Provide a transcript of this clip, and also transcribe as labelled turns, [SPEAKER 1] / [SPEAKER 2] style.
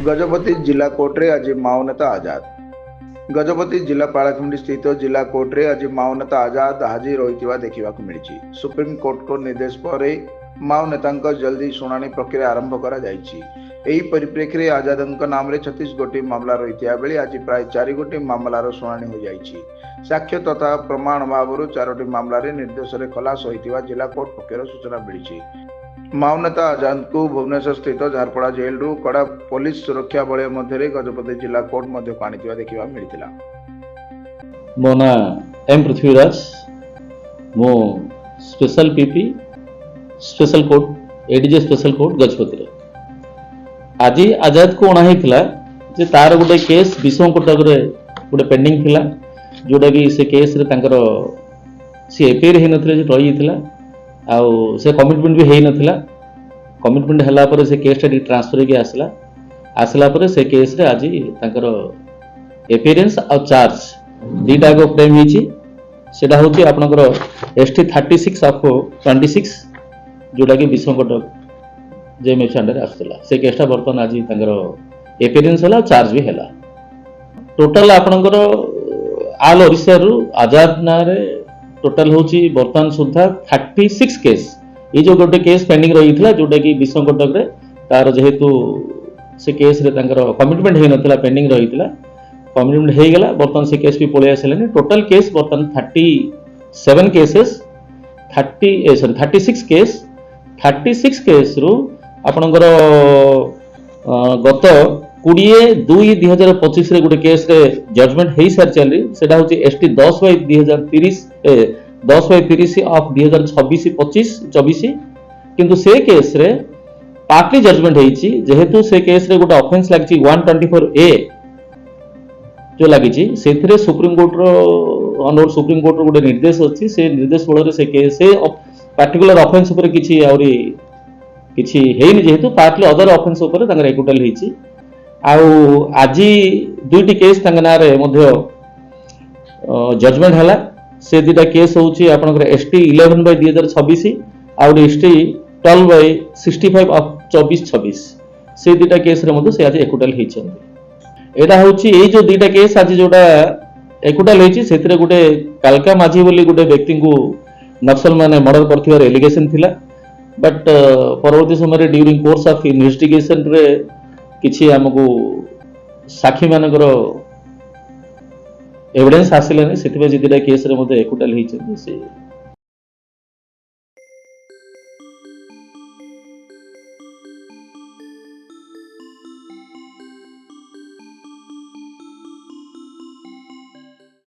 [SPEAKER 1] गजपति जिला कोर्टे आज माओनेता आजाद। गजपति जिला पालाखंडी स्थित जिला कोर्टे आज माओनेता आजाद हाजिर होइतिबा देखिबाकू मिलिछि। सुप्रीम कोर्ट को निर्देश पर माओनेता जल्दी शुणाणी प्रक्रिया आरंभ करा जाइछि। एही परिप्रेक्षी रे आजादଙ୍କ नामरे 36 गोटी मामला रहितिया बेली आज प्राय 4 गोटी मामलार शुणाणी हो जाइछि। साक्ष्य तथा प्रमाण अभावरु 4टी मामला रे निर्देश रे खलास होइतिबा जिला कोर्ट पक्षर सूचना मिलिछि। माओनेता आजाद को भुवनेश्वर स्थित झारपड़ा जेल रु कड़ा पुलिस सुरक्षा बल मध्य गजपति जिला कोर्ट मध्य आनी देखा मिलता।
[SPEAKER 2] मो ना एम पृथ्वीराज, मो special PP special court ADJ special court Gajapati. आज आजाद को अणा जे तार गोटे केस विषम कटक गोटे पेंडिंग थिला, जोटा कि से केस रे तांकर सी एफआईआर हे नथिले रही आउ से कमिटमेंट भी है नथिला। कमिटमेंट हला पर से केस टा ट्रांसफर के आसला पर से केस रे आज तांकर एफिडेंस और चार्ज दीटा को फ्रेम हिची। सेटा होची आपनकर एसटी 36 ऑफ 26 जोटा कि विषमकटक जे मेचंडर आसला। से केस टा बर्तन आज तांकर एफिडेंस हला चार्ज भी हला। टोटल आपनकर आल ओडिसा रु आजाद ना रे टोटल होची बर्तमान सुधा 36 केस। ये जो गोटे केस पेंडिंग रही था जोटा कि विषम कटक रे तार जेहेतु से केस रे तांकर कमिटमेंट हे नथिला, पेंडिंग रही था, कमिटमेंट हे गेला। बर्तमान से केस भी पळे आसलेनी। टोटल केस बर्तमान 37 केसेस 36 केस 36 केस रु आपनकर गत 20/2/2025 रे गोटे केस रे जजमेंट हे सार चली। सेटा होची एसटी 10/2030 10/30 ऑफ 2026-25 किंतु से केस रे पार्टली जजमेंट हेची। जेहेतु से केस रे गोटे ऑफेंस लागिची 124A जो लागिची, सेथिरे सुप्रीम कोर्ट रो ऑनर सुप्रीम कोर्ट रो गोटे निर्देश अछि। से निर्देश बल रे से केस से पार्टिकुलर ऑफेंस ऊपर किछि आउरी किछि हेनी, जेहेतु पार्टली अदर ऑफेंस ऊपर तांगर एक्विटल हेची। आउ आज दुईटी केस तांग ना रे मध्य जजमेंट हला। से दुटा केस होची आपनकर एसटी 11/2026 आउ एसटी 12/65 ऑफ 24-26। से दुटा केस रे मध्य से आज एक्विटल हेचंदी। एटा होची ए जो दुटा केस आज जोटा एक्विटल हेची, सेथिरे गोटे कालका माझी बोली गोटे व्यक्ति को नक्सल माने मर्डर करथिबार एलिगेशन थिला। बट परवर्ती समय रे ड्यूरिंग कोर्स ऑफ इन्वेस्टिगेशन रे किछि हमकु साक्षी मानकर एविडेंस आसिलानी। सेथिबे जिदिटा केस रे मते एक्विटल हेचंदी। से